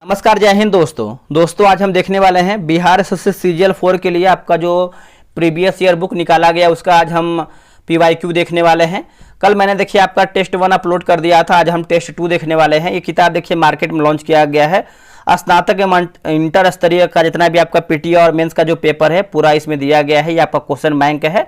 नमस्कार, जय हिंद दोस्तों आज हम देखने वाले हैं बिहार एसएससी सीजीएल 4 के लिए आपका जो प्रीवियस ईयर बुक निकाला गया उसका आज हम पीवाईक्यू देखने वाले हैं। कल मैंने देखिए आपका टेस्ट 1 अपलोड कर दिया था, आज हम टेस्ट 2 देखने वाले हैं। ये किताब देखिए मार्केट में लॉन्च किया गया है। स्नातक एवं इंटर स्तरीय का जितना भी आपका पीटी और मेंस का जो पेपर है पूरा इसमें दिया गया है। ये आपका क्वेश्चन बैंक है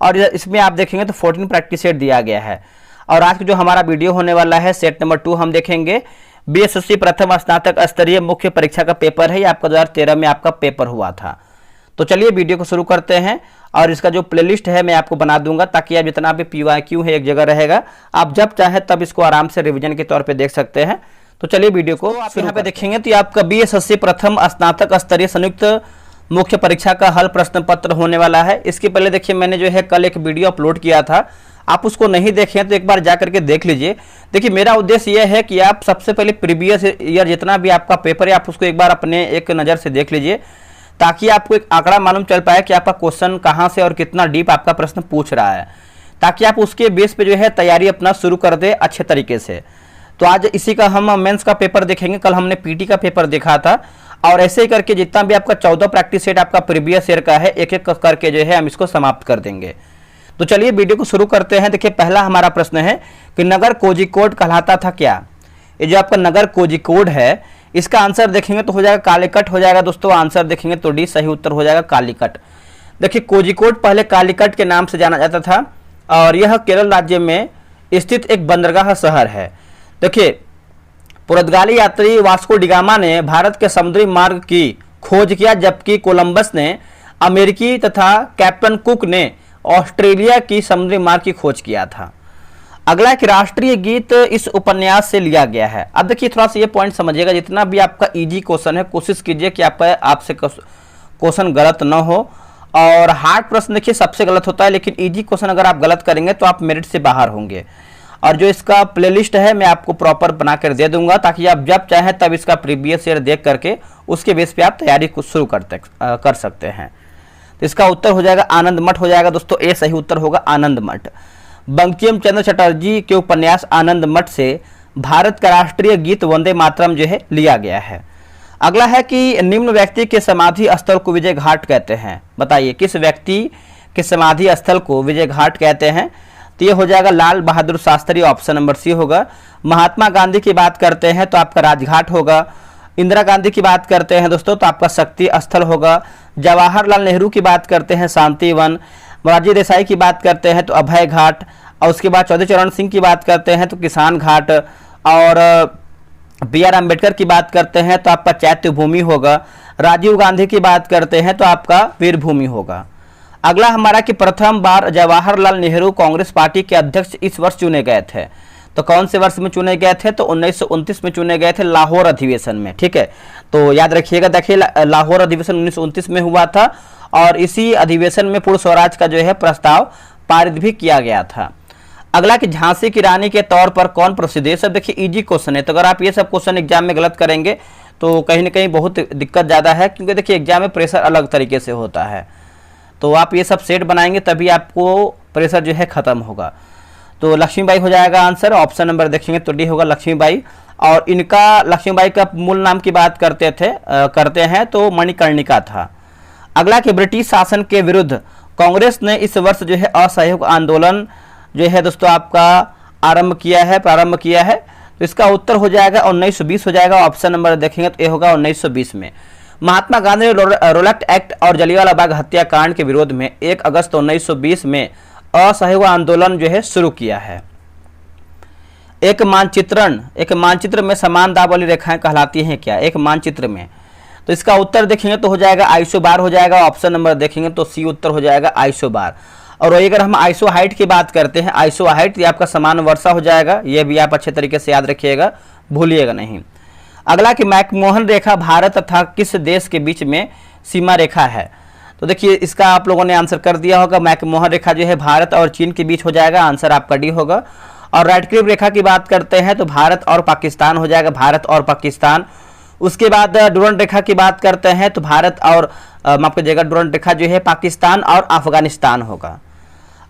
और इसमें आप देखेंगे तो 14 प्रैक्टिस सेट दिया गया है। और आज जो हमारा वीडियो होने वाला है सेट नंबर 2 हम देखेंगे। बीएसएससी प्रथम स्नातक स्तरीय मुख्य परीक्षा का पेपर है। ये आपका 2013 में आपका पेपर हुआ था। तो चलिए वीडियो को शुरू करते हैं और इसका जो प्लेलिस्ट है मैं आपको बना दूंगा ताकि आप जितना भी पीवाईक्यू है एक जगह रहेगा, आप जब चाहे तब इसको आराम से रिवीजन के तौर पे देख सकते हैं। तो चलिए वीडियो को आप यहाँ पे देखेंगे तो आपका बीएसएससी प्रथम स्नातक स्तरीय संयुक्त मुख्य परीक्षा का हल प्रश्न पत्र होने वाला है। इसके पहले देखिए मैंने जो है कल एक वीडियो अपलोड किया था, आप उसको नहीं देखें तो एक बार जा करके देख लीजिए। देखिए मेरा उद्देश्य यह है कि आप सबसे पहले प्रीवियस ईयर जितना भी आपका पेपर है आप उसको एक बार अपने एक नज़र से देख लीजिए ताकि आपको एक आंकड़ा मालूम चल पाए कि आपका क्वेश्चन कहाँ से और कितना डीप आपका प्रश्न पूछ रहा है, ताकि आप उसके बेस पे जो है तैयारी अपना शुरू कर दे अच्छे तरीके से। तो आज इसी का हम मेंस का पेपर देखेंगे। कल हमने पीटी का पेपर देखा था और ऐसे ही करके जितना भी आपका 14 प्रैक्टिस सेट आपका प्रीवियस ईयर का है एक एक करके जो है हम इसको समाप्त कर देंगे। तो चलिए वीडियो को शुरू करते हैं। देखिए पहला हमारा प्रश्न है कि नगर कोझिकोड कहलाता था क्या। ये जो आपका नगर कोझिकोड है इसका आंसर देखेंगे तो हो जाएगा कालीकट हो जाएगा दोस्तों। आंसर देखेंगे तो डी सही उत्तर हो जाएगा कालीकट। देखिए कोझिकोड पहले कालीकट के नाम से जाना जाता था और यह केरल राज्य में स्थित एक बंदरगाह शहर है। देखिए पुर्तगाली यात्री वास्को डिगामा ने भारत के समुद्री मार्ग की खोज किया, जबकि कोलंबस ने अमेरिकी तथा कैप्टन कुक ने ऑस्ट्रेलिया की समुद्री मार्ग की खोज किया था। अगला एक राष्ट्रीय गीत इस उपन्यास से लिया गया है। अब देखिए थोड़ा सा ये पॉइंट समझिएगा, जितना भी आपका इजी क्वेश्चन है कोशिश कीजिए कि आपसे क्वेश्चन गलत ना हो। और हार्ड प्रश्न देखिए सबसे गलत होता है, लेकिन इजी क्वेश्चन अगर आप गलत करेंगे तो आप मेरिट से बाहर होंगे। और जो इसका प्लेलिस्ट है मैं आपको प्रॉपर बना कर दे दूंगा ताकि आप जब चाहें तब इसका प्रीवियस ईयर देख करके उसके बेस पे आप तैयारी को शुरू कर सकते हैं। तो इसका उत्तर हो जाएगा आनंद मठ हो जाएगा दोस्तों। ए सही उत्तर होगा आनंद मठ। बंकिम चंद्र चटर्जी के उपन्यास आनंद मठ से भारत का राष्ट्रीय गीत वंदे मातरम जो है लिया गया है। अगला है कि निम्न व्यक्ति के समाधि स्थल को विजय घाट कहते हैं। बताइए किस व्यक्ति के समाधि स्थल को विजय घाट कहते हैं। तो ये हो जाएगा Lal Bahadur Shastri, option number C होगा। महात्मा गांधी की बात करते हैं तो आपका राजघाट होगा। इंदिरा गांधी की बात करते हैं दोस्तों तो आपका शक्ति स्थल होगा। जवाहरलाल नेहरू की बात करते हैं शांति वन। मोरारजी देसाई की बात करते हैं तो अभय घाट। और उसके बाद चौधरी चरण सिंह की बात करते हैं तो किसान घाट। और बी.आर. अम्बेडकर की बात करते हैं तो आपका चैत्य भूमि होगा। राजीव गांधी की बात करते हैं तो आपका वीर भूमि होगा। अगला हमारा कि प्रथम बार जवाहरलाल नेहरू कांग्रेस पार्टी के अध्यक्ष इस वर्ष चुने गए थे। तो कौन से वर्ष में चुने गए थे, तो 1929 में चुने गए थे लाहौर अधिवेशन में। ठीक है, तो याद रखिएगा। देखिए लाहौर अधिवेशन 1929 में हुआ था और इसी अधिवेशन में पूर्ण स्वराज का जो है प्रस्ताव पारित भी किया गया था। अगला कि झांसी की रानी के तौर पर कौन प्रसिद्ध है। सब देखिए इजी क्वेश्चन है, तो अगर आप ये सब क्वेश्चन एग्जाम में गलत करेंगे तो कहीं ना कहीं बहुत दिक्कत ज़्यादा है, क्योंकि देखिए एग्जाम में प्रेशर अलग तरीके से होता है। तो आप ये सब सेट बनाएंगे तभी आपको प्रेशर जो है खत्म होगा। तो लक्ष्मीबाई हो जाएगा आंसर, ऑप्शन नंबर देखेंगे तो डी होगा लक्ष्मीबाई। और इनका लक्ष्मीबाई का मूल नाम की बात करते हैं तो मणिकर्णिका था। अगला कि ब्रिटिश शासन के विरुद्ध कांग्रेस ने इस वर्ष जो है असहयोग आंदोलन जो है दोस्तों आपका प्रारंभ किया है। तो इसका उत्तर हो जाएगा 1920 हो जाएगा। ऑप्शन नंबर देखेंगे तो ए होगा 1920 में। महात्मा गांधी ने रोलैक्ट एक्ट और जलियांवाला बाग हत्याकांड के विरोध में 1 अगस्त 1920 में असहयोग आंदोलन जो है शुरू किया है। एक मानचित्र में समान दाब वाली रेखाएं कहलाती हैं क्या। एक मानचित्र में, तो इसका उत्तर देखेंगे तो हो जाएगा आइसोबार हो जाएगा। ऑप्शन नंबर देखेंगे तो सी उत्तर हो जाएगा आइसोबार। और वही अगर हम आइसो हाइट की बात करते हैं, आइसो हाइट ये आपका समान वर्षा हो जाएगा। ये भी आप अच्छे तरीके से याद रखिएगा, भूलिएगा नहीं। अगला कि मैकमोहन रेखा भारत तथा किस देश के बीच में सीमा रेखा है। तो देखिए इसका आप लोगों ने आंसर कर दिया होगा। मैकमोहन रेखा जो है भारत और चीन के बीच हो जाएगा, आंसर आपका डी होगा। और रेडक्लिफ रेखा की बात करते हैं तो भारत और पाकिस्तान हो जाएगा, भारत और पाकिस्तान। उसके बाद डुरंड रेखा की बात करते हैं तो भारत और माफ कीजिएगा डुरंड रेखा जो है पाकिस्तान और अफगानिस्तान होगा।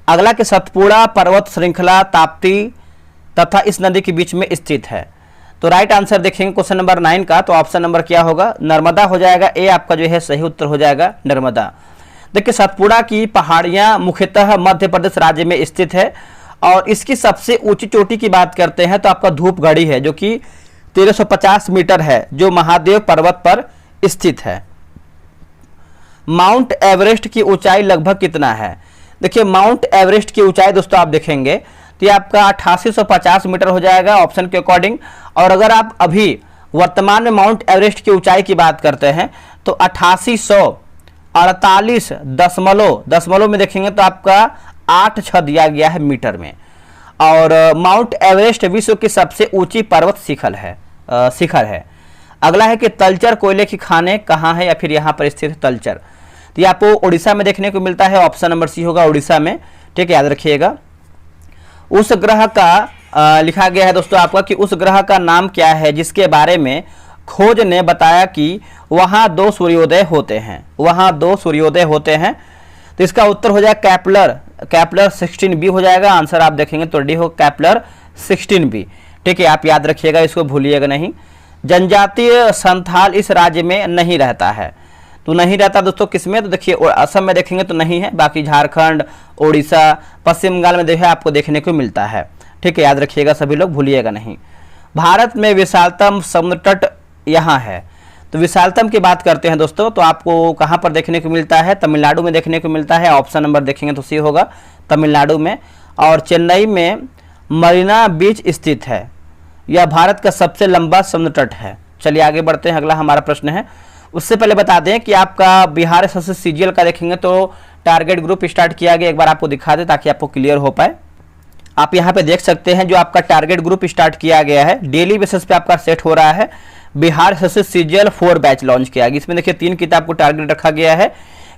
अगला कि सतपुड़ा पर्वत श्रृंखला ताप्ती तथा इस नदी के बीच में स्थित है। तो राइट आंसर देखेंगे क्वेश्चन नंबर 9 का, तो ऑप्शन नंबर क्या होगा, नर्मदा हो जाएगा। ए आपका जो है सही उत्तर हो जाएगा नर्मदा। देखिए सतपुड़ा की पहाड़ियां मुख्यतः मध्य प्रदेश राज्य में स्थित है और इसकी सबसे ऊंची चोटी की बात करते हैं तो आपका धूपगढ़ी है जो कि 1350 मीटर है, जो महादेव पर्वत पर स्थित है। माउंट एवरेस्ट की ऊंचाई लगभग कितना है? देखिए माउंट एवरेस्ट की ऊंचाई दोस्तों आप देखेंगे तो ये आपका 8850 मीटर हो जाएगा ऑप्शन के अकॉर्डिंग। और अगर आप अभी वर्तमान में माउंट एवरेस्ट की ऊंचाई की बात करते हैं तो 8848 दशमलव में देखेंगे तो आपका 8 दिया गया है मीटर में। और माउंट एवरेस्ट विश्व की सबसे ऊंची पर्वत शिखर है। अगला है कि तलचर कोयले की खाने कहाँ है या फिर यहाँ पर स्थित है तलचर, तो ये आपको उड़ीसा में देखने को मिलता है, ऑप्शन नंबर सी होगा उड़ीसा में। ठीक है, याद रखिएगा। उस ग्रह का लिखा गया है दोस्तों आपका कि उस ग्रह का नाम क्या है जिसके बारे में खोज ने बताया कि वहाँ 2 सूर्योदय होते हैं। तो इसका उत्तर हो जाएगा कैप्लर 16b हो जाएगा। आंसर आप देखेंगे तो डी हो कैप्लर 16b। ठीक है, आप याद रखिएगा, इसको भूलिएगा नहीं। जनजातीय संथाल इस राज्य में नहीं रहता है, तो नहीं रहता दोस्तों किसमें, तो देखिए असम में देखेंगे तो नहीं है, बाकी झारखंड, उड़ीसा, पश्चिम बंगाल में जो है आपको देखने को मिलता है। ठीक है, याद रखिएगा सभी लोग, भूलिएगा नहीं। भारत में विशालतम समुद्र तट यहाँ है, तो विशालतम की बात करते हैं दोस्तों तो आपको कहाँ पर देखने को मिलता है, तमिलनाडु में देखने को मिलता है। ऑप्शन नंबर देखेंगे तो सी होगा तमिलनाडु में। और चेन्नई में मरीना बीच स्थित है, यह भारत का सबसे लंबा समुद्र तट है। चलिए आगे बढ़ते हैं, अगला हमारा प्रश्न है। उससे पहले बता दें कि आपका बिहार एसएससी सीजीएल का देखेंगे तो टारगेट ग्रुप स्टार्ट किया गया, एक बार आपको दिखा दें ताकि आपको क्लियर हो पाए। आप यहाँ पे देख सकते हैं जो आपका टारगेट ग्रुप स्टार्ट किया गया है, डेली बेसिस पे आपका सेट हो रहा है। Bihar SSC CGL 4 batch launch किया गया। इसमें देखिए 3 किताब को टारगेट रखा गया है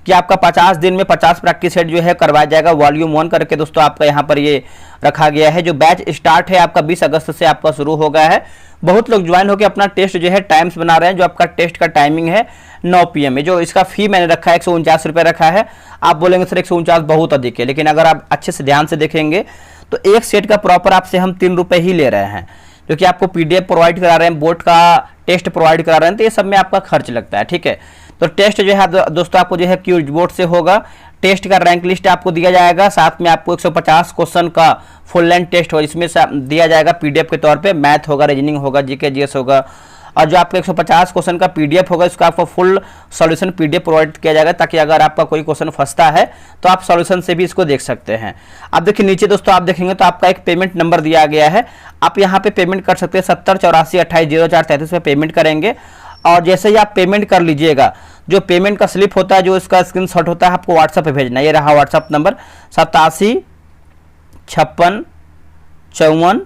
कि आपका 50 दिन में 50 प्रैक्टिस सेट जो है करवाया जाएगा, वॉल्यूम 1 करके दोस्तों आपका यहाँ पर ये रखा गया है। जो बैच स्टार्ट है आपका 20 अगस्त से आपका शुरू हो गया है। बहुत लोग ज्वाइन होकर अपना टेस्ट जो है टाइम्स बना रहे हैं। जो आपका टेस्ट का टाइमिंग है 9 PM में। जो इसका फी मैंने रखा है 149 रुपये रखा है। आप बोलेंगे सर 149 बहुत अधिक है, लेकिन अगर आप अच्छे से ध्यान से देखेंगे तो एक सेट का प्रॉपर आपसे हम 3 रुपये ही ले रहे हैं, क्योंकि आपको PDF प्रोवाइड करा रहे हैं, बोर्ड का टेस्ट प्रोवाइड करा रहे हैं, तो ये सब में आपका खर्च लगता है। ठीक है, तो टेस्ट जो है दोस्तों आपको जो है क्यूज बोर्ड से होगा। टेस्ट का रैंक लिस्ट आपको दिया जाएगा, साथ में आपको 150 क्वेश्चन का फुल लेंथ टेस्ट हो, इसमें दिया जाएगा PDF के तौर पे। मैथ होगा, रीजनिंग होगा, जीके जीएस होगा, और जो आपका 150 क्वेश्चन का PDF होगा इसका आपको फुल सॉल्यूशन PDF प्रोवाइड किया जाएगा, ताकि अगर आपका कोई क्वेश्चन फंसता है तो आप सॉल्यूशन से भी इसको देख सकते हैं। अब देखिए नीचे दोस्तों आप देखेंगे तो आपका एक पेमेंट नंबर दिया गया है, आप यहाँ पे पेमेंट कर सकते हैं। 70 84 28 04 33 पे पेमेंट करेंगे और जैसे ही आप पेमेंट कर लीजिएगा, जो पेमेंट का स्लिप होता है, जो इसका स्क्रीनशॉट होता है, आपको व्हाट्सएप पे भेजना है। ये रहा व्हाट्सएप नंबर 87 56 54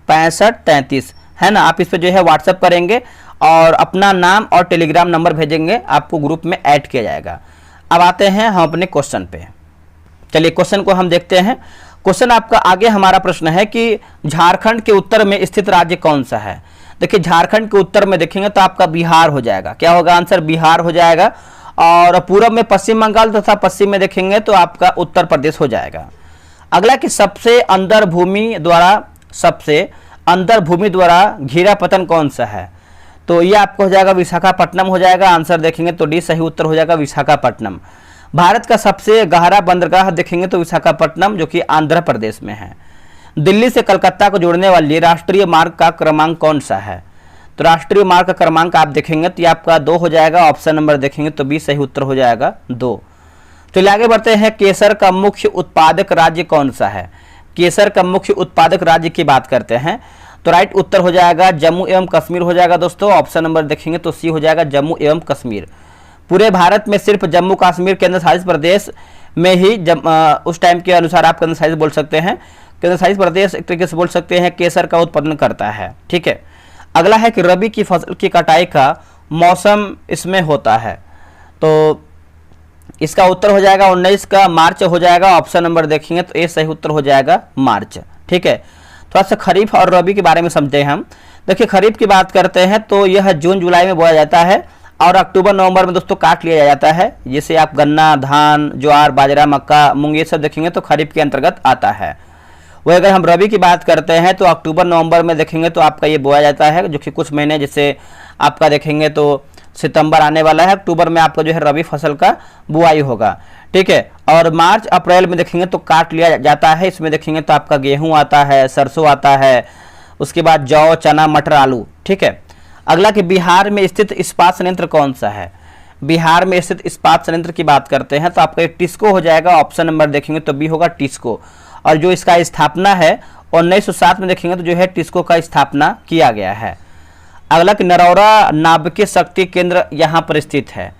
65 33 है ना। आप इस पर जो है व्हाट्सएप करेंगे और अपना नाम और टेलीग्राम नंबर भेजेंगे, आपको ग्रुप में ऐड किया जाएगा। अब आते हैं हम अपने क्वेश्चन पे। चलिए क्वेश्चन को हम देखते हैं। क्वेश्चन आपका आगे हमारा प्रश्न है कि झारखंड के उत्तर में स्थित राज्य कौन सा है। देखिए झारखंड के उत्तर में देखेंगे तो आपका बिहार हो जाएगा। क्या होगा आंसर, बिहार हो जाएगा। और पूर्व में पश्चिम बंगाल तथा पश्चिम में देखेंगे तो आपका उत्तर प्रदेश हो जाएगा। अगला कि सबसे अंदर भूमि द्वारा घिरा पतन कौन सा है, तो ये आपको हो जाएगा विशाखापट्टनम हो जाएगा। आंसर देखेंगे तो डी सही उत्तर हो जाएगा विशाखापट्टनम। भारत का सबसे गहरा बंदरगाह देखेंगे तो विशाखापट्टनम, जो कि आंध्र प्रदेश में है। दिल्ली से कलकत्ता को जोड़ने वाली राष्ट्रीय मार्ग का क्रमांक कौन सा है, तो राष्ट्रीय मार्ग का क्रमांक आप देखेंगे तो ये आपका 2 हो जाएगा। ऑप्शन नंबर देखेंगे तो बी सही उत्तर हो जाएगा 2। चलिए आगे बढ़ते हैं। केसर का मुख्य उत्पादक राज्य कौन सा है। केसर का मुख्य उत्पादक राज्य की बात करते हैं तो राइट उत्तर हो जाएगा जम्मू एवं कश्मीर हो जाएगा दोस्तों। ऑप्शन नंबर देखेंगे तो सी हो जाएगा जम्मू एवं कश्मीर। पूरे भारत में सिर्फ जम्मू कश्मीर केंद्र शासित प्रदेश में ही उस टाइम के अनुसार आप केंद्र शासित बोल सकते हैं, केंद्र शासित प्रदेश एक तरीके से बोल सकते हैं, केसर का उत्पादन करता है। ठीक है, अगला है कि रबी की फसल की कटाई का मौसम इसमें होता है, तो इसका उत्तर हो जाएगा 19 का मार्च हो जाएगा। ऑप्शन नंबर देखेंगे तो ए सही उत्तर हो जाएगा मार्च। ठीक है, थोड़ा सा खरीफ और रबी के बारे में समझते हैं हम। देखिए खरीफ की बात करते हैं तो यह जून जुलाई में बोया जाता है और अक्टूबर नवंबर में दोस्तों काट लिया जाता है। जैसे आप गन्ना, धान, ज्वार, बाजरा, मक्का, मूंग ये सब देखेंगे तो खरीफ के अंतर्गत आता है। वो अगर हम रबी की बात करते हैं तो अक्टूबर नवंबर में देखेंगे तो आपका ये बोया जाता है, जो कि कुछ महीने जैसे आपका देखेंगे तो सितंबर आने वाला है, अक्टूबर में आपका जो है रबी फसल का बुआई होगा। ठीक है, और मार्च अप्रैल में देखेंगे तो काट लिया जाता है। इसमें देखेंगे तो आपका गेहूं आता है, सरसों आता है, उसके बाद जौ, चना, मटर, आलू। ठीक है, अगला कि बिहार में स्थित इस्पात संयंत्र कौन सा है? बिहार में स्थित इस्पात संयंत्र की बात करते हैं तो आपका एक टिस्को हो जाएगा, ऑप्शन नंबर देखेंगे तो बी होगा टिस्को। और जो इसका स्थापना है 1907 में देखेंगे तो जो है टिस्को का स्थापना किया गया है। अगला कि नरौरा नाभिकीय शक्ति केंद्र यहाँ पर स्थित है,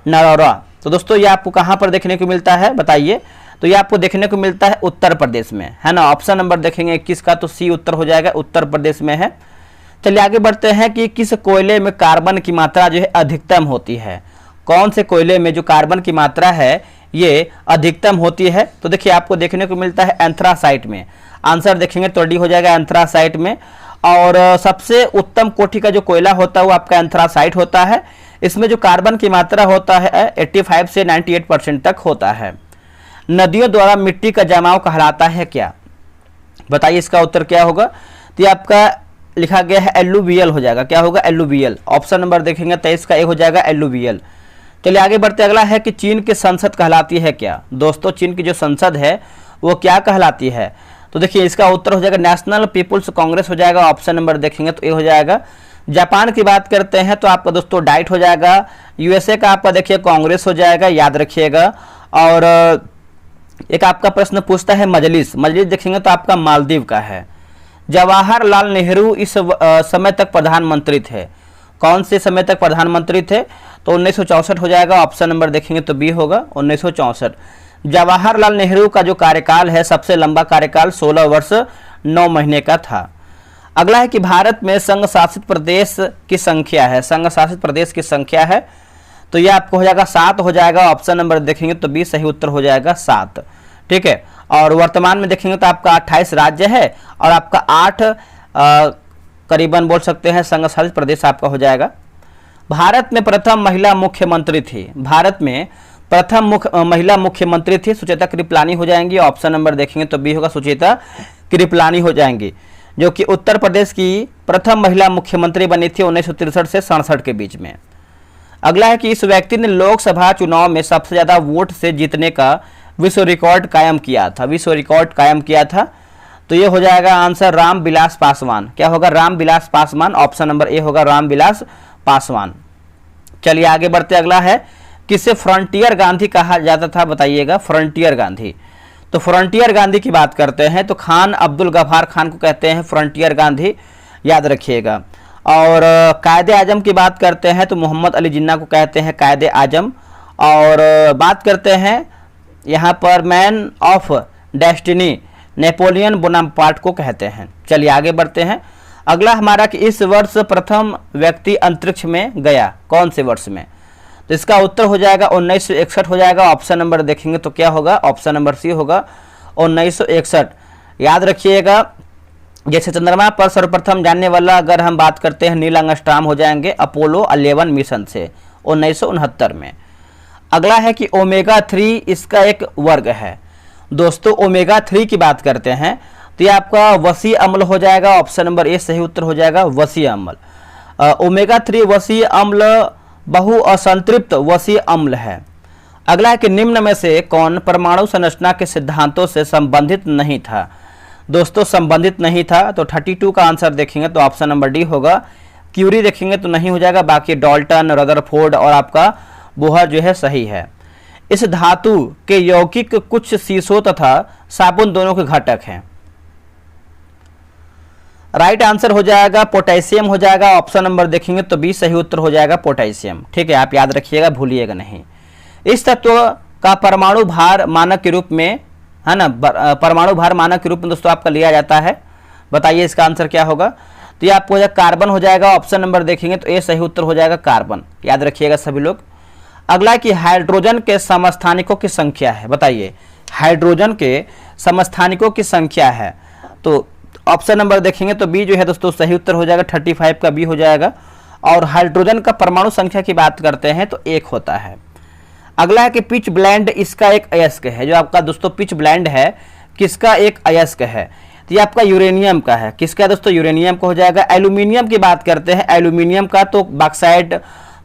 नरौरा। तो दोस्तों ये आपको कहाँ पर देखने को मिलता है बताइए? तो ये आपको देखने को मिलता है उत्तर प्रदेश में, है ना। ऑप्शन नंबर देखेंगे 21 का तो सी उत्तर हो जाएगा, उत्तर प्रदेश में है। चलिए आगे बढ़ते हैं कि किस कोयले में कार्बन की मात्रा जो है अधिकतम होती है? कौन से कोयले में जो कार्बन की मात्रा है ये अधिकतम होती है? तो देखिए आपको देखने को मिलता है एंथ्रासाइट में। आंसर देखेंगे तो डी हो जाएगा एंथ्रासाइट में। और सबसे उत्तम कोटि का जो कोयला होता है वो आपका एंथ्रासाइट होता है। इसमें जो कार्बन की मात्रा होता है 85 से 98% तक होता है। नदियों द्वारा मिट्टी का जमाव कहलाता है क्या? बताइए इसका उत्तर क्या होगा? तो ये आपका लिखा गया है एलुवियल हो जाएगा। क्या होगा? एलुवियल। ऑप्शन नंबर देखेंगे 23 का ए हो जाएगा एलुवियल। चलिए आगे बढ़ते, अगला है कि चीन की संसद कहलाती है क्या? दोस्तों चीन की जो संसद है वो क्या कहलाती है? तो देखिए इसका उत्तर हो जाएगा नेशनल पीपुल्स कांग्रेस हो जाएगा। ऑप्शन नंबर देखेंगे तो ए हो जाएगा। जापान की बात करते हैं तो आपका दोस्तों डाइट हो जाएगा। यूएसए का आपका देखिए कांग्रेस हो जाएगा, याद रखिएगा। और एक आपका प्रश्न पूछता है मजलिस, मजलिस देखेंगे तो आपका मालदीव का है। जवाहरलाल नेहरू इस समय तक प्रधानमंत्री थे, कौन से समय तक प्रधानमंत्री थे? तो 1964 हो जाएगा। ऑप्शन नंबर देखेंगे तो बी होगा 1964। जवाहरलाल नेहरू का जो कार्यकाल है सबसे लंबा कार्यकाल 16 वर्ष 9 महीने का था। अगला है कि भारत में संघ शासित प्रदेश की संख्या है, संघ शासित प्रदेश की संख्या है तो यह आपको हो जाएगा 7 हो जाएगा। ऑप्शन नंबर देखेंगे तो बी सही उत्तर हो जाएगा 7। ठीक है, और वर्तमान में देखेंगे तो आपका 28 राज्य है और आपका 8 करीबन बोल सकते हैं संघ शासित प्रदेश आपका हो जाएगा। भारत में प्रथम महिला मुख्यमंत्री थी, भारत में प्रथम महिला मुख्यमंत्री थी सुचेता कृपलानी हो जाएंगी। ऑप्शन नंबर देखेंगे तो बी होगा सुचेता कृपलानी हो जाएंगी, जो कि उत्तर प्रदेश की प्रथम महिला मुख्यमंत्री बनी थी 1963 से 67 के बीच में। अगला है कि इस व्यक्ति ने लोकसभा चुनाव में सबसे ज्यादा वोट से जीतने का विश्व रिकॉर्ड कायम किया था, विश्व रिकॉर्ड कायम किया था। तो ये हो जाएगा आंसर रामविलास पासवान। क्या होगा? Ramvilas Paswan. Option number A होगा रामविलास पासवान। चलिए आगे बढ़ते, अगला है किसे फ्रंटियर गांधी कहा जाता था? बताइएगा फ्रंटियर गांधी। तो फ्रंटियर गांधी की बात करते हैं तो खान अब्दुल गफ्फार खान को कहते हैं फ्रंटियर गांधी, याद रखिएगा। और कायदे आजम की बात करते हैं तो मोहम्मद अली जिन्ना को कहते हैं कायदे आजम। और बात करते हैं यहाँ पर man of destiny Napoleon Bonaparte को कहते हैं। चलिए आगे बढ़ते हैं, अगला हमारा कि इस वर्ष प्रथम व्यक्ति अंतरिक्ष में गया, कौन से वर्ष में? तो इसका उत्तर हो जाएगा 1961 हो जाएगा। ऑप्शन नंबर देखेंगे तो क्या होगा? ऑप्शन नंबर सी होगा 1961। याद रखिएगा, जैसे चंद्रमा पर सर्वप्रथम जानने वाला अगर हम बात करते हैं नील आर्मस्ट्रांग हो जाएंगे अपोलो 11 मिशन से 1969 में। अगला है कि ओमेगा 3 इसका एक वर्ग है। दोस्तों ओमेगा 3 की बात करते हैं तो ये आपका वसी अम्ल हो जाएगा। ऑप्शन नंबर ए सही उत्तर हो जाएगा वसी अम्ल। ओमेगा 3 वसी अम्ल बहु असंतृप्त वसी अम्ल है। अगला है कि निम्न में से कौन परमाणु संरचना के सिद्धांतों से संबंधित नहीं था? दोस्तों संबंधित नहीं था तो 32 का आंसर देखेंगे तो ऑप्शन नंबर डी होगा। क्यूरी देखेंगे तो नहीं हो जाएगा, बाकी डाल्टन, रदरफोर्ड और आपका बोहर जो है सही है। इस धातु के यौगिक कुछ शीशों तथा साबुन दोनों के घटक हैं। राइट आंसर हो जाएगा पोटेशियम हो जाएगा। ऑप्शन नंबर देखेंगे तो बी सही उत्तर हो जाएगा पोटेशियम। ठीक है, आप याद रखिएगा, भूलिएगा नहीं। इस तत्व का परमाणु भार मानक के रूप में, है ना, परमाणु भार मानक के रूप में दोस्तों आपका लिया जाता है। बताइए इसका आंसर क्या होगा? तो ये आपको कार्बन हो जाएगा। ऑप्शन नंबर देखेंगे तो ए सही उत्तर हो जाएगा कार्बन, याद रखिएगा सभी लोग। अगला कि हाइड्रोजन के समस्थानिकों की संख्या है। बताइए हाइड्रोजन के समस्थानिकों की संख्या है तो ऑप्शन नंबर देखेंगे तो बी जो है दोस्तों सही उत्तर हो जाएगा, 35 का बी हो जाएगा। और हाइड्रोजन का परमाणु संख्या की बात करते हैं तो 1 होता है। अगला है कि पिच ब्लेंड इसका एक अयस्क है। जो आपका दोस्तों पिच ब्लेंड है किसका एक अयस्क है? तो ये आपका यूरेनियम का है। किसका है दोस्तों? यूरेनियम का हो जाएगा। एल्यूमिनियम की बात करते हैं, एल्यूमिनियम का तो बॉक्साइट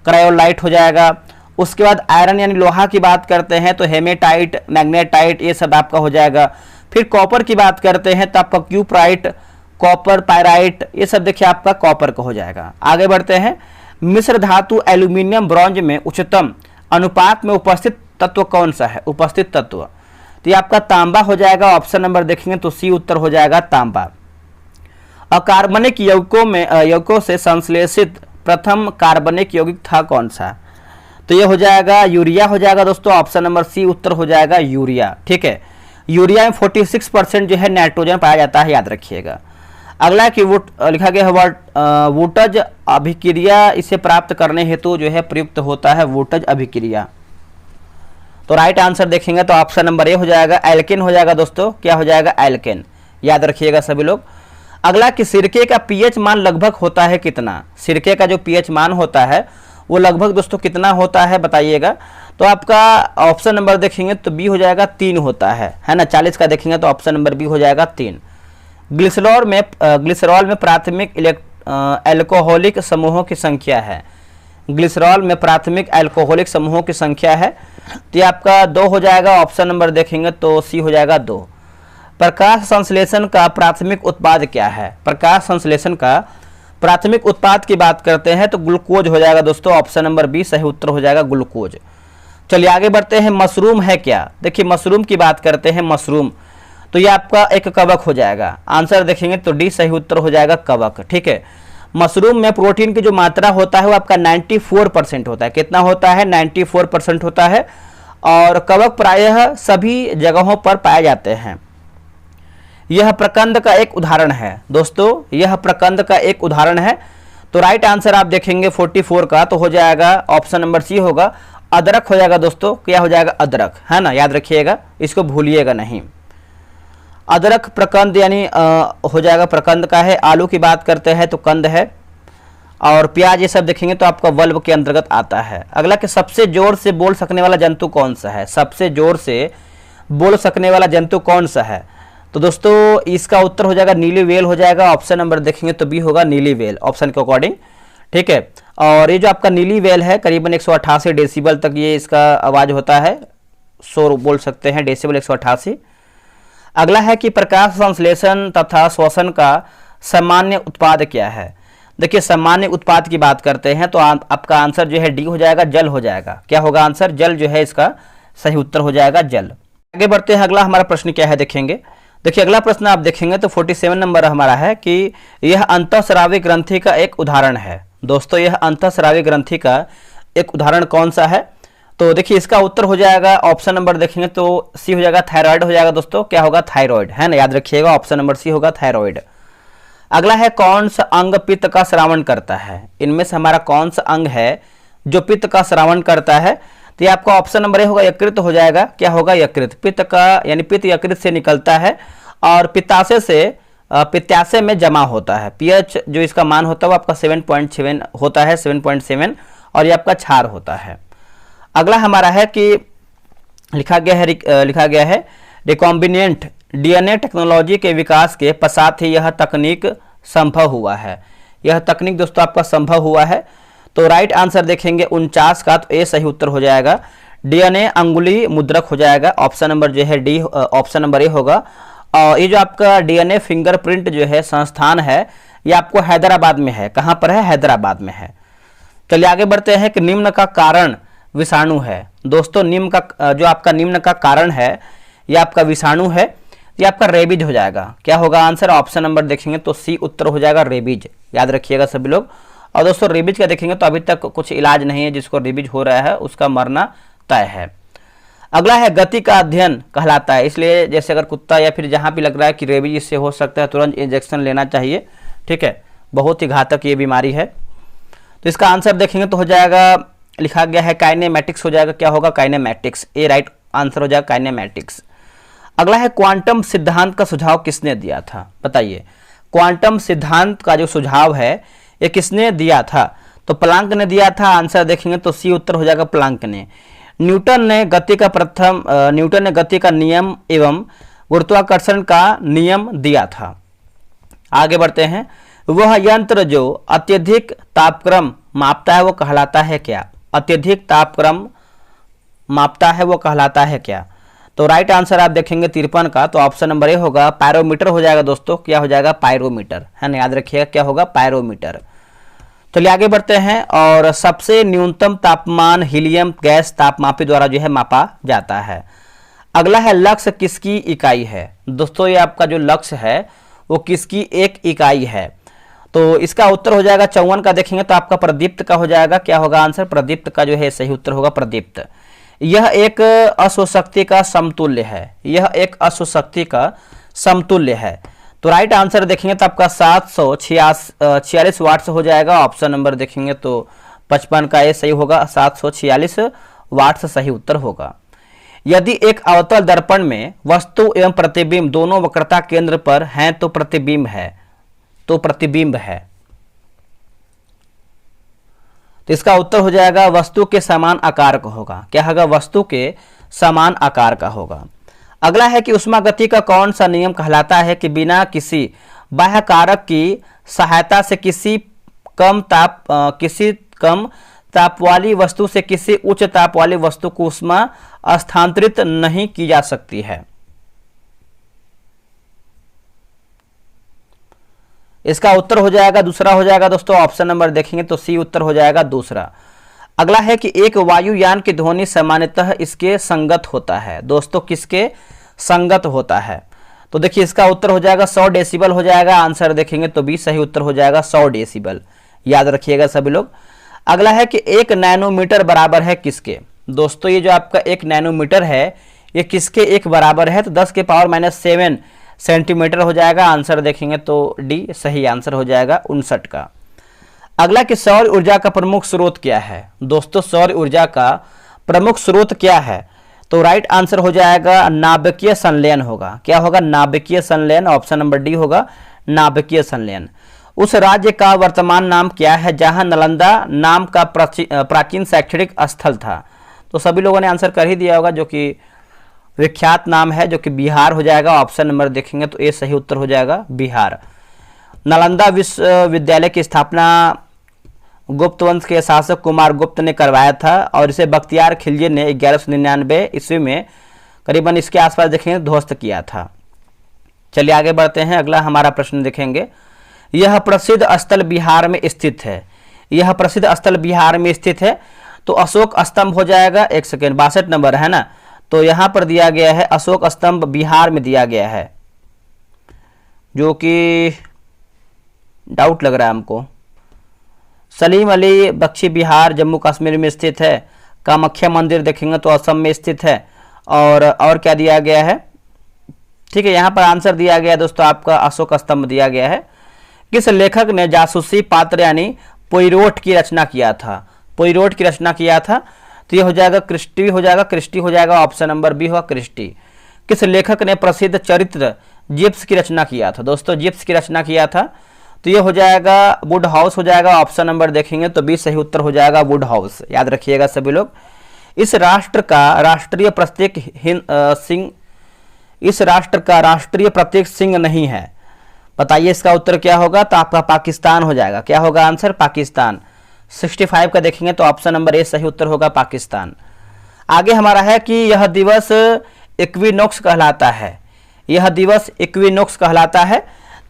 क्रायोलाइट हो जाएगा। उसके बाद आयरन यानी लोहा की बात करते हैं तो हेमेटाइट, मैग्नेटाइट, ये सब आपका हो जाएगा। फिर कॉपर की बात करते हैं तो आपका क्यूप्राइट, कॉपर पायराइट, ये सब देखिए आपका कॉपर का हो जाएगा। आगे बढ़ते हैं, मिश्र धातु एल्यूमिनियम ब्रॉन्ज में उच्चतम अनुपात में उपस्थित तत्व कौन सा है? उपस्थित तत्व तो ये आपका तांबा हो जाएगा। ऑप्शन नंबर देखेंगे तो सी उत्तर हो जाएगा तांबा। अकार्बनिक यौगिकों से संश्लेषित प्रथम कार्बनिक यौगिक था कौन सा? तो ये हो जाएगा यूरिया हो जाएगा दोस्तों। ऑप्शन नंबर सी उत्तर हो जाएगा यूरिया। ठीक है, यूरिया में 46% जो है नाइट्रोजन पाया जाता है, याद रखिएगा। अगला कि लिखा गया है वोल्टेज अभिक्रिया इसे प्राप्त करने हेतु जो है प्रयुक्त होता है वोल्टेज अभिक्रिया। तो राइट आंसर देखेंगे तो ऑप्शन नंबर ए हो जाएगा, एल्केन हो जाएगा दोस्तों। क्या हो जाएगा? एल्केन, याद रखिएगा सभी लोग। अगला कि सिरके का पीएच मान लगभग होता है कितना? सिरके का जो पीएच मान होता है वो लगभग दोस्तों कितना होता है बताइएगा। तो आपका ऑप्शन नंबर देखेंगे तो बी हो जाएगा 3 होता है ना। 40 का देखेंगे तो ऑप्शन नंबर बी हो जाएगा 3। ग्लिसरॉल में प्राथमिक एल्कोहलिक समूहों की संख्या है। ग्लिसरॉल में प्राथमिक एल्कोहलिक समूहों की संख्या है तो ये आपका 2 हो जाएगा। ऑप्शन नंबर देखेंगे तो सी हो जाएगा 2। प्रकाश संश्लेषण का प्राथमिक उत्पाद क्या है? प्रकाश संश्लेषण का प्राथमिक उत्पाद की बात करते हैं तो ग्लूकोज हो जाएगा दोस्तों। ऑप्शन नंबर बी सही उत्तर हो जाएगा ग्लूकोज। चलिए आगे बढ़ते हैं, मशरूम है क्या? देखिए मशरूम की बात करते हैं, मशरूम तो ये आपका एक कवक हो जाएगा। आंसर देखेंगे तो डी सही उत्तर हो जाएगा कवक। ठीक है, मशरूम में प्रोटीन की जो मात्रा होता है वो आपका 94% होता है। कितना होता है? 94% होता है। और कवक प्रायः सभी जगहों पर पाए जाते हैं। यह प्रकंद का एक उदाहरण है दोस्तों, यह प्रकंद का एक उदाहरण है। तो राइट आंसर आप देखेंगे 44 का तो हो जाएगा ऑप्शन नंबर सी होगा, अदरक हो जाएगा दोस्तों। क्या हो जाएगा? अदरक, है ना, याद रखिएगा, इसको भूलिएगा नहीं। अदरक प्रकंद यानी हो जाएगा प्रकंद का है। आलू की बात करते हैं तो कंद है। और प्याज ये सब देखेंगे तो आपका वल्ब के अंतर्गत आता है। अगला कि सबसे जोर से बोल सकने वाला जंतु कौन सा है? सबसे जोर से बोल सकने वाला जंतु कौन सा है? तो दोस्तों इसका उत्तर हो जाएगा नीली वेल हो जाएगा। ऑप्शन नंबर देखेंगे तो बी होगा नीली वेल, ऑप्शन के अकॉर्डिंग। ठीक है, और ये जो आपका नीली वेल है करीबन 188 डेसिबल तक ये इसका आवाज होता है, शोर बोल सकते हैं, डेसिबल 188। अगला है कि प्रकाश संश्लेषण तथा श्वसन का सामान्य उत्पाद क्या है? देखिए सामान्य उत्पाद की बात करते हैं तो आपका आंसर जो है डी हो जाएगा, जल हो जाएगा। क्या होगा आंसर? जल जो है इसका सही उत्तर हो जाएगा, जल। आगे बढ़ते हैं, अगला हमारा प्रश्न क्या है देखेंगे। देखिए अगला प्रश्न आप देखेंगे तो 47 नंबर हमारा है कि यह अंतःस्रावी ग्रंथि का एक उदाहरण है। दोस्तों यह अंतःस्रावी ग्रंथि का एक उदाहरण कौन सा है? तो देखिए इसका उत्तर हो जाएगा, ऑप्शन नंबर देखेंगे तो सी हो जाएगा, थायराइड हो जाएगा दोस्तों। क्या होगा? थायराइड, है ना, याद रखिएगा, ऑप्शन नंबर सी होगा थायराइड। अगला है कौन सा अंग पित्त का स्रावण करता है? इनमें से हमारा कौन सा अंग है जो पित्त का स्रावण करता है? तो ये आपका ऑप्शन नंबर ए होगा, यकृत हो जाएगा। क्या होगा? यकृत। पित्त का यानी पित्त यकृत से निकलता है और पित्ताशय में जमा होता है। पीएच जो इसका मान होता है वो आपका 7.7 होता है, 7.7, और ये आपका क्षार होता है। अगला हमारा है कि लिखा गया है रिकॉम्बिनेंट डीएनए टेक्नोलॉजी के विकास के पश्चात ही यह तकनीक संभव हुआ है। यह तकनीक दोस्तों आपका संभव हुआ है। तो राइट आंसर देखेंगे 49 का तो ए सही उत्तर हो जाएगा। डीएनए अंगुली मुद्रक हो जाएगा। ऑप्शन नंबर जो है डी, ऑप्शन नंबर ए होगा। और ये जो आपका डीएनए फिंगरप्रिंट जो है संस्थान है ये आपको हैदराबाद में है। कहाँ पर है? हैदराबाद में है। चलिए आगे बढ़ते हैं कि निम्न का कारण विषाणु है। दोस्तों निम्न का जो आपका निम्न का कारण है ये आपका विषाणु है, ये आपका रेबीज हो जाएगा। क्या होगा आंसर? ऑप्शन नंबर देखेंगे तो सी उत्तर हो जाएगा, रेबीज। याद रखिएगा सभी लोग। और दोस्तों रेबीज का देखेंगे तो अभी तक कुछ इलाज नहीं है, जिसको रेबीज हो रहा है उसका मरना तय है। अगला है गति का अध्ययन कहलाता है, इसलिए जैसे अगर कुत्ता या फिर जहाँ भी लग रहा है कि रेबीज इससे हो सकता है तुरंत इंजेक्शन लेना चाहिए। ठीक है, बहुत ही घातक ये बीमारी है। तो इसका आंसर देखेंगे तो हो जाएगा, लिखा गया है काइनेमैटिक्स हो जाएगा। क्या होगा? काइनेमैटिक्स, ए राइट आंसर हो जाएगा काइनेमैटिक्स। अगला है क्वांटम सिद्धांत का सुझाव किसने दिया था? बताइए क्वांटम सिद्धांत का जो सुझाव है ये किसने दिया था? तो प्लांक ने दिया था। आंसर देखेंगे तो सी उत्तर हो जाएगा, प्लांक ने। न्यूटन ने गति का नियम एवं गुरुत्वाकर्षण का नियम दिया था। आगे बढ़ते हैं, वह यंत्र जो अत्यधिक तापक्रम मापता है वो कहलाता है क्या? अत्यधिक तापक्रम मापता है वो कहलाता है क्या? तो राइट आंसर आप देखेंगे 53 का, तो ऑप्शन नंबर ए होगा, पायरोमीटर हो जाएगा दोस्तों। क्या हो जाएगा? पायरोमीटर, है ना, याद रखिएगा क्या होगा? पायरोमीटर। चलिए आगे बढ़ते हैं, और सबसे न्यूनतम तापमान हीलियम गैस तापमापी द्वारा जो है मापा जाता है। अगला है, लक्ष्य किसकी इकाई है? दोस्तों ये आपका जो लक्ष्य है वो किसकी एक इकाई है? तो इसका उत्तर हो जाएगा 54 का देखेंगे तो आपका प्रदीप्त का हो जाएगा। क्या होगा आंसर? प्रदीप्त का जो है सही उत्तर होगा प्रदीप्त। यह एक अश्वशक्ति का समतुल्य है, यह एक अश्वशक्ति का समतुल्य है। तो राइट आंसर देखेंगे तो आपका 746 वाट हो जाएगा। ऑप्शन नंबर देखेंगे तो 55 का ये सही होगा, 746 वाट से सही उत्तर होगा। यदि एक अवतल दर्पण में वस्तु एवं प्रतिबिंब दोनों वक्रता केंद्र पर हैं तो प्रतिबिंब है, तो प्रतिबिंब है। तो इसका उत्तर हो जाएगा वस्तु के समान आकार का होगा। क्या होगा? वस्तु के समान आकार का होगा। अगला है कि उष्मागति का कौन सा नियम कहलाता है कि बिना किसी बाह्य कारक की सहायता से किसी कम ताप वाली वस्तु से किसी उच्च ताप वाली वस्तु को ऊष्मा स्थानांतरित नहीं की जा सकती है? इसका उत्तर हो जाएगा दूसरा हो जाएगा दोस्तों। ऑप्शन नंबर देखेंगे तो सी उत्तर हो जाएगा दूसरा। अगला है कि एक वायुयान की ध्वनि सामान्यतः इसके संगत होता है। दोस्तों किसके संगत होता है? तो देखिए इसका उत्तर हो जाएगा 100 डेसिबल हो जाएगा। आंसर देखेंगे तो भी सही उत्तर हो जाएगा 100 डेसिबल, याद रखिएगा सभी लोग। अगला है कि 1 नैनोमीटर बराबर है किसके? दोस्तों ये जो आपका 1 नैनोमीटर है ये किसके एक बराबर है? तो 10 के पावर -7 सेंटीमीटर हो जाएगा। आंसर देखेंगे तो डी सही आंसर हो जाएगा 59 का। अगला कि सौर ऊर्जा का प्रमुख स्रोत क्या है? दोस्तों सौर ऊर्जा का प्रमुख स्रोत क्या है? तो राइट आंसर हो जाएगा नाभिकीय संलयन होगा। क्या होगा? नाभिकीय संलयन। ऑप्शन नंबर डी होगा नाभिकीय संलयन। उस राज्य का वर्तमान नाम क्या है जहां नालंदा नाम का प्राचीन शैक्षणिक स्थल था? तो सभी लोगों ने आंसर कर ही दिया होगा, जो कि विख्यात नाम है, जो कि बिहार हो जाएगा। ऑप्शन नंबर देखेंगे तो ए सही उत्तर हो जाएगा बिहार। नालंदा विश्वविद्यालय की स्थापना गुप्त वंश के शासक कुमार गुप्त ने करवाया था और इसे बख्तियार खिलजी ने 1199 ईस्वी में करीबन इसके आसपास देखेंगे ध्वस्त किया था। चलिए आगे बढ़ते हैं, अगला हमारा प्रश्न देखेंगे। यह प्रसिद्ध स्थल बिहार में स्थित है, यह प्रसिद्ध स्थल बिहार में स्थित है। तो अशोक स्तंभ हो जाएगा। एक सेकेंड, 62 नंबर है ना, तो यहां पर दिया गया है अशोक स्तंभ बिहार में दिया गया है, जो कि डाउट लग रहा है हमको। सलीम अली बख्शी बिहार जम्मू कश्मीर में स्थित है। कामाख्या मंदिर देखेंगे तो असम में स्थित है। और क्या दिया गया है? ठीक है, यहाँ पर आंसर दिया गया दोस्तों आपका अशोक स्तंभ दिया गया है। किस लेखक ने जासूसी पात्र यानी पोइरोट की रचना किया था? पोइरोट की रचना किया था तो ये हो जाएगा क्रिस्टी हो जाएगा, क्रिस्टी हो जाएगा। ऑप्शन नंबर बी होगा क्रिस्टी। किस लेखक ने प्रसिद्ध चरित्र जिप्स की रचना किया था? दोस्तों जिप्स की रचना किया था तो ये हो जाएगा वुड हाउस हो जाएगा। ऑप्शन नंबर देखेंगे तो बी सही उत्तर हो जाएगा वुड हाउस, याद रखिएगा सभी लोग। इस राष्ट्र का राष्ट्रीय प्रतीक सिंह, इस राष्ट्र का राष्ट्रीय प्रतीक सिंह नहीं है, बताइए इसका उत्तर क्या होगा? तो आपका पाकिस्तान हो जाएगा। क्या होगा आंसर? पाकिस्तान। 65 का देखेंगे तो ऑप्शन नंबर ए सही उत्तर होगा पाकिस्तान। आगे हमारा है कि यह दिवस इक्विनोक्स कहलाता है, यह दिवस इक्विनोक्स कहलाता है।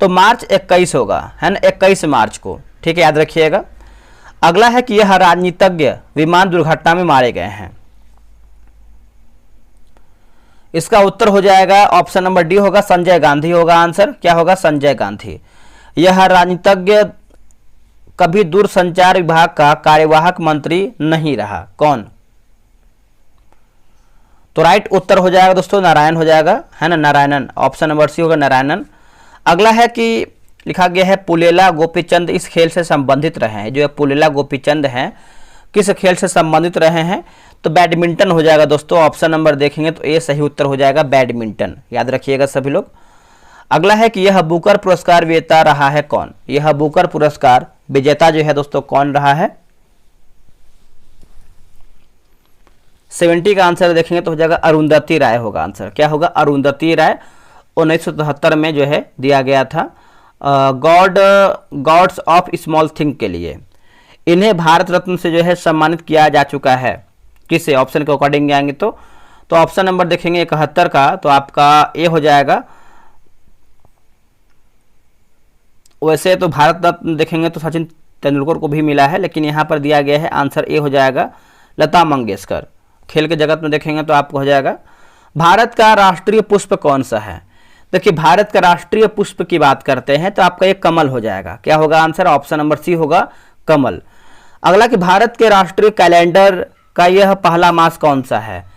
तो मार्च 21 होगा, है ना, 21 मार्च को, ठीक है, याद रखिएगा। अगला है कि यह राजनीतिज्ञ विमान दुर्घटना में मारे गए हैं। इसका उत्तर हो जाएगा ऑप्शन नंबर डी होगा संजय गांधी होगा आंसर। क्या होगा? संजय गांधी। यह राजनीतिज्ञ कभी दूरसंचार विभाग का कार्यवाहक मंत्री नहीं रहा, कौन? तो राइट उत्तर हो जाएगा दोस्तों नारायण हो जाएगा, है ना, नारायणन। ऑप्शन नंबर सी होगा नारायणन। अगला है कि लिखा गया है पुलेला गोपीचंद इस खेल से संबंधित रहे हैं। जो है पुलेला गोपीचंद हैं किस खेल से संबंधित रहे हैं? तो बैडमिंटन हो जाएगा दोस्तों। ऑप्शन नंबर देखेंगे तो ए सही उत्तर हो जाएगा बैडमिंटन, याद रखिएगा सभी लोग। अगला है कि यह बुकर पुरस्कार विजेता रहा है कौन? यह बुकर पुरस्कार विजेता जो है दोस्तों कौन रहा है? 70 का आंसर देखेंगे तो हो जाएगा अरुंधति राय होगा आंसर। क्या होगा? अरुंधति राय। 1973 में जो है दिया गया था गॉड्स ऑफ स्मॉल थिंग के लिए। इन्हें भारत रत्न से जो है सम्मानित किया जा चुका है। किसे? ऑप्शन के अकॉर्डिंग आएंगे तो ऑप्शन नंबर देखेंगे 71 का, तो आपका ए हो जाएगा। वैसे तो भारत रत्न देखेंगे तो सचिन तेंदुलकर को भी मिला है, लेकिन यहाँ पर दिया गया है आंसर ए हो जाएगा लता मंगेशकर। खेल के जगत में देखेंगे तो आपको हो जाएगा। भारत का राष्ट्रीय पुष्प कौन सा है? देखिए, भारत का राष्ट्रीय पुष्प की बात करते हैं तो आपका एक कमल हो जाएगा। क्या होगा आंसर? ऑप्शन नंबर सी होगा कमल। अगला कि भारत के राष्ट्रीय कैलेंडर का यह पहला मास कौन सा है?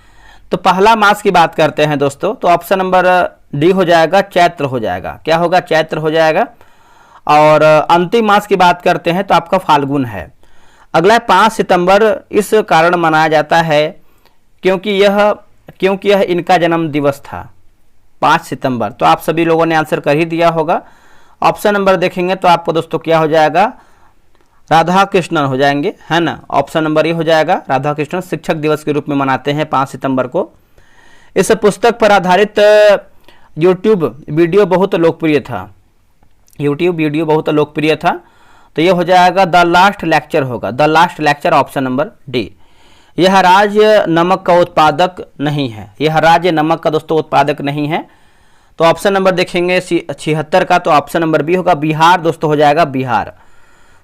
तो पहला मास की बात करते हैं दोस्तों, तो ऑप्शन नंबर डी हो जाएगा चैत्र हो जाएगा। क्या होगा? चैत्र हो जाएगा। और अंतिम मास की बात करते हैं तो आपका फाल्गुन है। अगला 5 सितंबर इस कारण मनाया जाता है क्योंकि यह इनका जन्म दिवस था। 5 सितंबर, तो आप सभी लोगों ने आंसर कर ही दिया होगा। ऑप्शन नंबर देखेंगे तो आपको दोस्तों क्या हो जाएगा? राधा कृष्णन हो जाएंगे, है ना। ऑप्शन नंबर ये हो जाएगा। राधा कृष्णन शिक्षक दिवस के रूप में मनाते हैं 5 सितंबर को। इस पुस्तक पर आधारित यूट्यूब वीडियो बहुत लोकप्रिय था। तो ये हो जाएगा द लास्ट लेक्चर होगा। The last lecture option number D. यह राज्य नमक का उत्पादक नहीं है। यह राज्य नमक का दोस्तों उत्पादक नहीं है। तो ऑप्शन नंबर देखेंगे 76 का, तो ऑप्शन नंबर बी होगा बिहार दोस्तों हो जाएगा बिहार।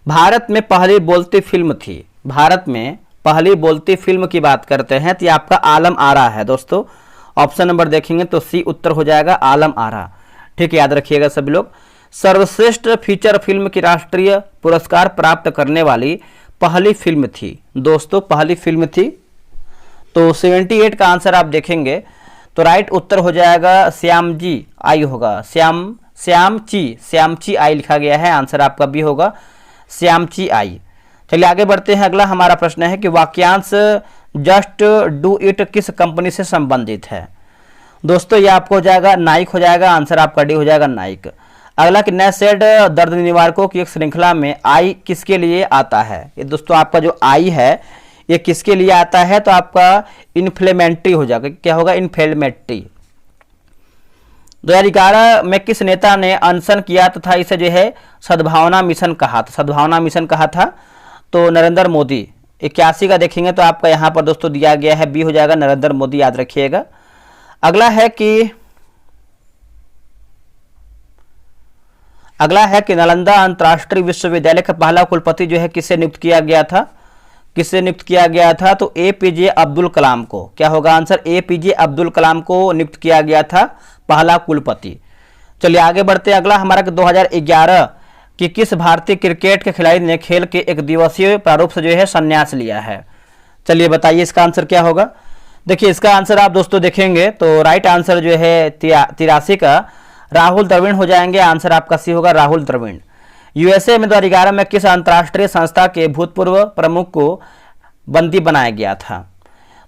भारत में पहली बोलती फिल्म थी। भारत में पहली बोलती फिल्म की बात करते हैं तो ये आपका आलम आरा है दोस्तों। ऑप्शन नंबर देखेंगे तो सी उत्तर हो जाएगा आलम आरा। ठीक है, याद रखिएगा सभी लोग। सर्वश्रेष्ठ फीचर फिल्म की राष्ट्रीय पुरस्कार प्राप्त करने वाली पहली फिल्म थी दोस्तों, पहली फिल्म थी। तो 78 का आंसर आप देखेंगे तो राइट उत्तर हो जाएगा श्यामजी आई होगा। श्यामची आई लिखा गया है। आंसर आपका बी होगा श्यामची आई। चलिए आगे बढ़ते हैं। अगला हमारा प्रश्न है कि वाक्यांश जस्ट डू इट किस कंपनी से संबंधित है? दोस्तों ये आपको हो जाएगा नाइक हो जाएगा। आंसर आपका डी हो जाएगा नाइक। अगला कि नैसेड दर्द निवारकों की एक श्रृंखला में आई किसके लिए आता है? ये दोस्तों आपका जो आई है ये किसके लिए आता है? तो आपका इन्फ्लेमेटरी हो जाएगा। क्या होगा? इन्फ्लेमेटरी। 2011 में किस नेता ने अनशन किया तथा इसे जो है सद्भावना मिशन कहा था? सद्भावना मिशन कहा था तो नरेंद्र मोदी। 81 का देखेंगे तो आपका यहाँ पर दोस्तों दिया गया है बी हो जाएगा नरेंद्र मोदी, याद रखिएगा। अगला है कि नालंदा अंतर्राष्ट्रीय विश्वविद्यालय का पहला कुलपति जो है किससे नियुक्त किया गया था? किससे नियुक्त किया गया था? तो एपीजे अब्दुल कलाम को। क्या होगा आंसर? एपीजे अब्दुल कलाम को नियुक्त किया गया था पहला कुलपति। चलिए आगे बढ़ते हैं। अगला हमारा 2011 कि किस भारतीय क्रिकेट के खिलाड़ी ने खेल के एक दिवसीय प्रारूप से जो है संन्यास लिया है? चलिए बताइए इसका आंसर क्या होगा। देखिए इसका आंसर आप दोस्तों देखेंगे तो राइट आंसर जो है 83 का राहुल द्रविड़ हो जाएंगे। आंसर आपका सी होगा राहुल द्रविड़। यूएसए में 2011 में किस अंतर्राष्ट्रीय संस्था के भूतपूर्व प्रमुख को बंदी बनाया गया था?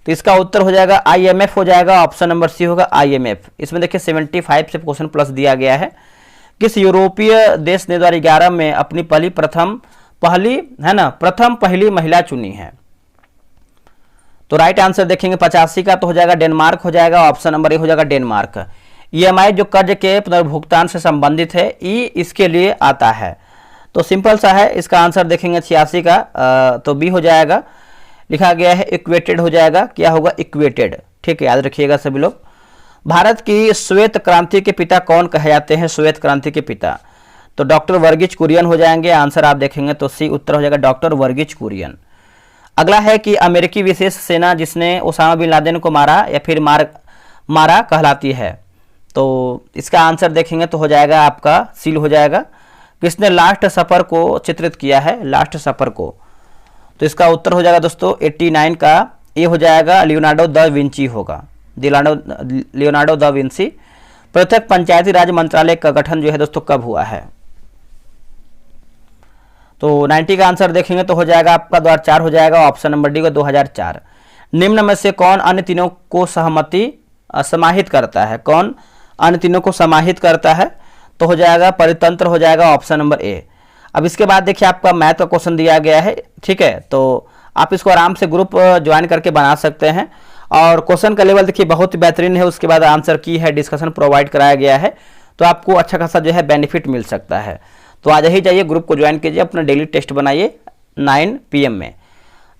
तो इसका उत्तर हो जाएगा आईएमएफ हो जाएगा। ऑप्शन नंबर सी होगा आईएमएफ। इसमें देखिए 75 से क्वेश्चन प्लस दिया गया है। किस यूरोपीय देश ने 2011 में अपनी प्रथम पहली महिला चुनी है? तो राइट आंसर देखेंगे 85 का, तो हो जाएगा डेनमार्क हो जाएगा। ऑप्शन नंबर ए हो जाएगा डेनमार्क। ईएमआई जो कर्ज के पुनर्भुगतान से संबंधित है ई इसके लिए आता है। तो सिंपल सा है, इसका आंसर देखेंगे 86 का, तो बी हो जाएगा। लिखा गया है इक्वेटेड हो जाएगा। क्या होगा? इक्वेटेड। ठीक है, याद रखिएगा सभी लोग। भारत की श्वेत क्रांति के पिता कौन कहे जाते हैं? श्वेत क्रांति के पिता तो डॉक्टर वर्गीज कुरियन हो जाएंगे। आंसर आप देखेंगे तो सी उत्तर हो जाएगा डॉक्टर वर्गीज कुरियन। अगला है कि अमेरिकी विशेष सेना जिसने ओसामा बिन लादेन को मारा या फिर मारा कहलाती है? तो इसका आंसर देखेंगे तो हो जाएगा आपका सील हो जाएगा। किसने लास्ट सफर को चित्रित किया है? लास्ट सफर को। तो इसका उत्तर हो जाएगा दोस्तों 89 का ए हो जाएगा लियोनार्डो द विंची होगा। Leonardo da Vinci. पृथक पंचायती राज मंत्रालय का गठन जो है दोस्तों कब हुआ है? तो 90 का आंसर देखेंगे तो हो जाएगा आपका 2004 हो जाएगा। ऑप्शन नंबर डी को 2004। निम्न में से कौन अन्य तीनों को समाहित करता है? कौन अन्य तीनों को समाहित करता है? तो हो जाएगा परितंत्र हो जाएगा। Option number A. अब इसके बाद देखिए आपका मैथ का क्वेश्चन दिया गया है। ठीक है, तो आप इसको आराम से ग्रुप ज्वाइन करके बना सकते हैं। और क्वेश्चन का लेवल देखिए बहुत ही बेहतरीन है, उसके बाद आंसर की है, डिस्कशन प्रोवाइड कराया गया है, तो आपको अच्छा खासा जो है बेनिफिट मिल सकता है। तो आज ही जाइए, ग्रुप को ज्वाइन कीजिए, अपना डेली टेस्ट बनाइए 9 PM में।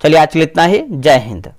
चलिए आज के लिए इतना ही। जय हिंद।